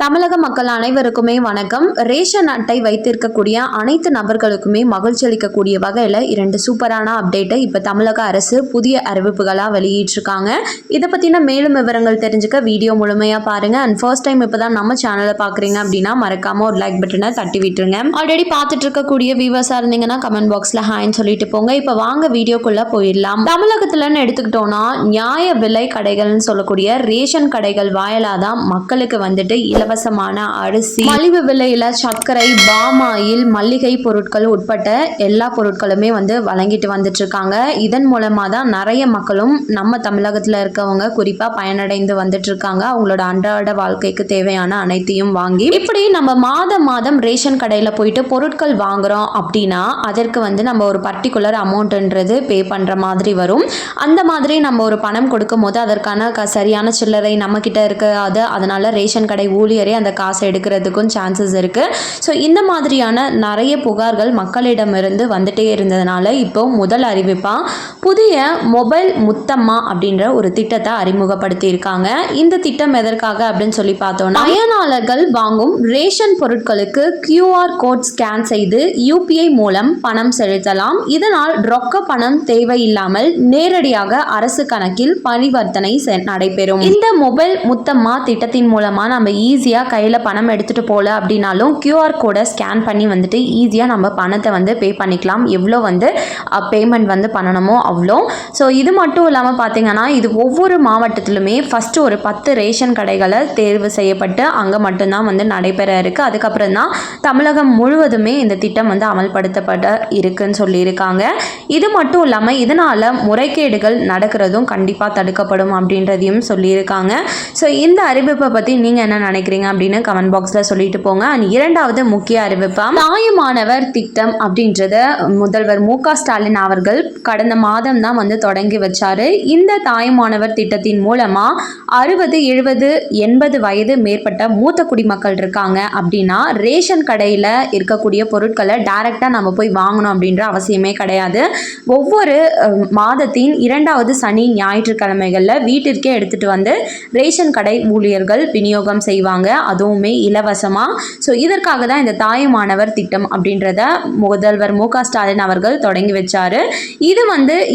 தமிழக மக்கள் அனைவருக்குமே வணக்கம். ரேஷன் அட்டை வைத்திருக்கக்கூடிய அனைத்து நபர்களுக்குமே மகிழ்ச்சி அளிக்கக்கூடிய வகையில் 2 சூப்பரான அப்டேட்டை இப்போ தமிழக அரசு புதிய அறிவிப்புகளாக வெளியிட்டிருக்காங்க. இதை பற்றின மேலும் விவரங்கள் தெரிஞ்சுக்க வீடியோ முழுமையாக பாருங்கள். அண்ட் ஃபர்ஸ்ட் டைம் இப்போ தான் நம்ம சேனலை பார்க்குறீங்க அப்படின்னா மறக்காமல் ஒரு லைக் பட்டனை தட்டி விட்டுருங்க. ஆல்ரெடி பார்த்துட்டு இருக்கக்கூடிய வியூவர்ஸாக இருந்தீங்கன்னா கமெண்ட் பாக்ஸில் ஹாய்ன்னு சொல்லிட்டு போங்க. இப்போ வாங்க வீடியோக்குள்ளே போயிடலாம். தமிழகத்தில்னு எடுத்துக்கிட்டோன்னா நியாய விலை கடைகள்னு சொல்லக்கூடிய ரேஷன் கடைகள் வாயிலாக தான் மக்களுக்கு வந்துட்டு இலவசமான அரிசி, மலிவு விலையில சர்க்கரை, பாமாயில், மல்லிகை பொருட்கள் உட்பட்ட எல்லா பொருட்களுமே வழங்கிட்டு வந்துட்டு இருக்காங்க. இதன் மூலமா தான் நிறைய மக்களும் நம்ம தமிழகத்துல இருக்கவங்க குறிப்பா பயனடைந்து வந்துட்டு இருக்காங்க. அவங்களோட அன்றாட வாழ்க்கைக்கு தேவையான அனைத்தையும் வாங்கி இப்படி நம்ம மாதம் ரேஷன் கடையில போயிட்டு பொருட்கள் வாங்குறோம் அப்படின்னா அதற்கு நம்ம ஒரு பர்டிகுலர் அமௌண்ட்ன்றது பே பண்ற மாதிரி வரும். அந்த மாதிரி நம்ம ஒரு பணம் கொடுக்கும் போது அதற்கான சரியான சில்லறை நம்ம கிட்ட இருக்காது. அதனால ரேஷன் கடை ஊழியரே அந்த காசை எடுக்கிறதுக்கும் சான்சஸ் இருக்கு. ஸோ இந்த மாதிரியான நிறைய புகார்கள் மக்களிடமிருந்து வந்துட்டே இருந்ததுனால இப்போ முதல் அறிவிப்பா புதிய மொபைல் முத்தம்மா அப்படின்ற ஒரு திட்டத்தை அறிமுகப்படுத்தி இருக்காங்க. இந்த திட்டம் எதற்காக அப்படின்னு சொல்லி பார்த்தோம்னா, பயனாளர்கள் வாங்கும் ரேஷன் பொருட்களுக்கு QR கோட் ஸ்கேன் செய்து UPI மூலம் பணம் செலுத்தலாம். இதனால் ரொக்க பணம் தேவையில்லாமல் நேரடியாக அரசு கணக்கில் பரிவர்த்தனை நடைபெறும். இந்த மொபைல் முத்தம்மா திட்டத்தின் மூலமா நம்ம ஈஸியாக கையில் பணம் எடுத்துகிட்டு போகல அப்படின்னாலும் QR கோடை ஸ்கேன் பண்ணி ஈஸியாக நம்ம பணத்தை பே பண்ணிக்கலாம். எவ்வளோ பேமெண்ட் பண்ணணுமோ அவ்வளோ. ஸோ இது மட்டும் இல்லாமல் பார்த்தீங்கன்னா இது ஒவ்வொரு மாவட்டத்திலுமே ஃபஸ்ட்டு ஒரு 10 ரேஷன் கடைகளை தேர்வு செய்யப்பட்டு அங்கே மட்டும்தான் நடைபெற இருக்குது. அதுக்கப்புறம் தான் தமிழகம் முழுவதுமே இந்த திட்டம் அமல்படுத்தப்பட இருக்குன்னு சொல்லியிருக்காங்க. இது மட்டும் இல்லாமல் இதனால் முறைகேடுகள் நடக்கிறதும் கண்டிப்பாக தடுக்கப்படும் அப்படின்றதையும் சொல்லியிருக்காங்க. ஸோ இந்த அறிவிப்பை பற்றி நீங்கள் என்ன நினைக்கிறீங்க அப்படின்னு கமெண்ட் பாக்ஸில் சொல்லிட்டு போங்க. இரண்டாவது முக்கிய அறிவிப்பா தாயுமானவர் திட்டம் அப்படின்றத முதல்வர் மு.க. ஸ்டாலின் அவர்கள் கடந்த மாதம் தான் தொடங்கி வச்சாரு. இந்த தாயுமானவர் திட்டத்தின் மூலமா 60, 70, 80 வயது மேற்பட்ட மூத்த குடிமக்கள் இருக்காங்க அப்படின்னா ரேஷன் கடையில் இருக்கக்கூடிய பொருட்களை டைரக்டா நம்ம போய் வாங்கணும் அப்படின்ற அவசியமே கிடையாது. ஒவ்வொரு மாதத்தின் 2வது சனி ஞாயிற்றுக்கிழமைகளில் வீட்டிற்கே எடுத்துட்டு ரேஷன் கடை ஊழியர்கள் விநியோகம் செய்வாங்க. அதுவுமே இலவசமா. ஸோ இதற்காக தான் இந்த தாயுமானவர் திட்டம் அப்படின்றத முதல்வர் மு.க. ஸ்டாலின் அவர்கள் தொடங்கி வச்சாரு. இது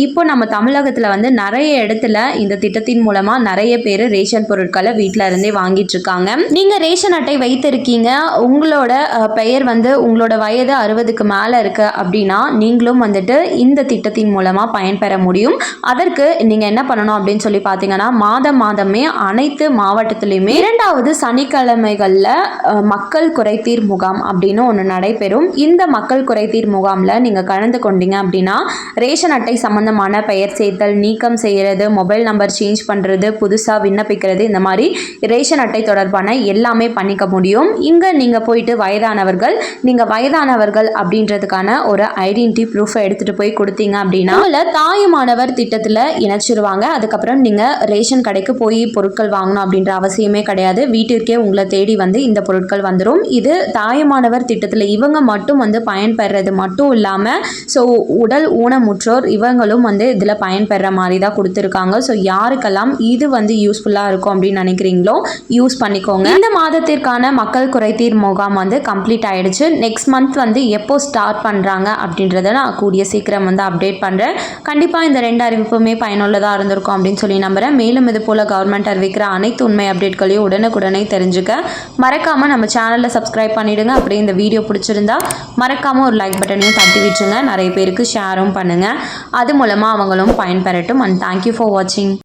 இப்போ நம்ம தமிழகத்தில் நிறைய இடத்துல இந்த திட்டத்தின் மூலமா நிறைய பேர் ரேஷன் பொருட்களை வீட்டில இருந்தே வாங்கிட்டு இருக்காங்க. நீங்க ரேஷன் அட்டை வைத்திருக்கீங்க, உங்களோட பெயர் உங்களோட வயது 60க்கு மேல இருக்கு அப்படின்னா நீங்களும் இந்த திட்டத்தின் மூலமா பயன்பெற முடியும். அதற்கு நீங்க என்ன பண்ணணும் அப்படின்னு சொல்லி பார்த்தீங்கன்னா மாதமே அனைத்து மாவட்டத்திலுமே 2வது சனிக்கிழமைகளில் மக்கள் குறைதீர் முகாம் அப்படின்னு ஒன்று நடைபெறும். இந்த மக்கள் குறைதீர் முகாமில் நீங்கள் கலந்து கொண்டீங்க அப்படின்னா ரேஷன் அட்டை சம்பந்தமான பெயர் சேர்த்தல், நீக்கம் செய்கிறது, மொபைல் நம்பர் சேஞ்ச் பண்ணுறது, புதுசாக விண்ணப்பிக்கிறது, இந்த மாதிரி ரேஷன் அட்டை தொடர்பான எல்லாமே பண்ணிக்க முடியும். இங்கே நீங்கள் போயிட்டு நீங்கள் வயதானவர்கள் அப்படின்றதுக்கான ஒரு ஐடென்டிட்டி ப்ரூஃபை எடுத்துகிட்டு போய் கொடுத்தீங்க அப்படின்னா தாயுமானவர் திட்டத்தில் இணைச்சிருவாங்க. அதுக்கப்புறம் நீங்கள் ரேஷன் கடைக்கு போய் பொருட்கள் வாங்கணும் அப்படின்ற அவசியமே கிடையாது. வீட்டிற்கே உங்களை தேடி இந்த பொருட்கள் வந்துடும். இது தாயுமானவர் திட்டத்தில் இவங்க மட்டும் பயன்பெறது மட்டும் இல்லாமல் ஸோ உடல் ஊனமுற்றோர் இவங்களும் இதில் பயன்பெற மாதிரி தான் கொடுத்துருக்காங்க. ஸோ யாருக்கெல்லாம் இது யூஸ்ஃபுல்லாக இருக்கும் அப்படின்னு நினைக்கிறீங்களோ யூஸ் பண்ணிக்கோங்க. இந்த மாதத்திற்கான மக்கள் குறைதீர் முகாம் கம்ப்ளீட் ஆயிடுச்சு. நெக்ஸ்ட் மந்த் எப்போ ஸ்டார்ட் பண்ணுறாங்க அப்படின்றத நான் கூடிய சீக்கிரம் அப்டேட் பண்ணுறேன். கண்டிப்பாக இந்த 2 அறிவிப்புமே பயனுள்ளதாக இருந்திருக்கும் அப்படின்னு சொல்லி நம்புகிறேன். மேலும் இது போல் கவர்மெண்ட் அறிவிக்கிற அனைத்து உண்மை அப்டேட்களையும் உடனுக்குடனே தெரிஞ்சுக்க மறக்காமல் நம்ம சேனலில் சப்ஸ்கிரைப் பண்ணிவிடுங்க. அப்படியே இந்த வீடியோ பிடிச்சிருந்தா மறக்காமல் ஒரு லைக் பட்டனையும் தட்டி விட்டுருங்க. நிறைய பேருக்கு ஷேரும் பண்ணுங்கள். அது மூலமாக அவங்களும் பயன்பெறட்டும். அண்ட் தேங்க்யூ ஃபார் வாட்சிங்.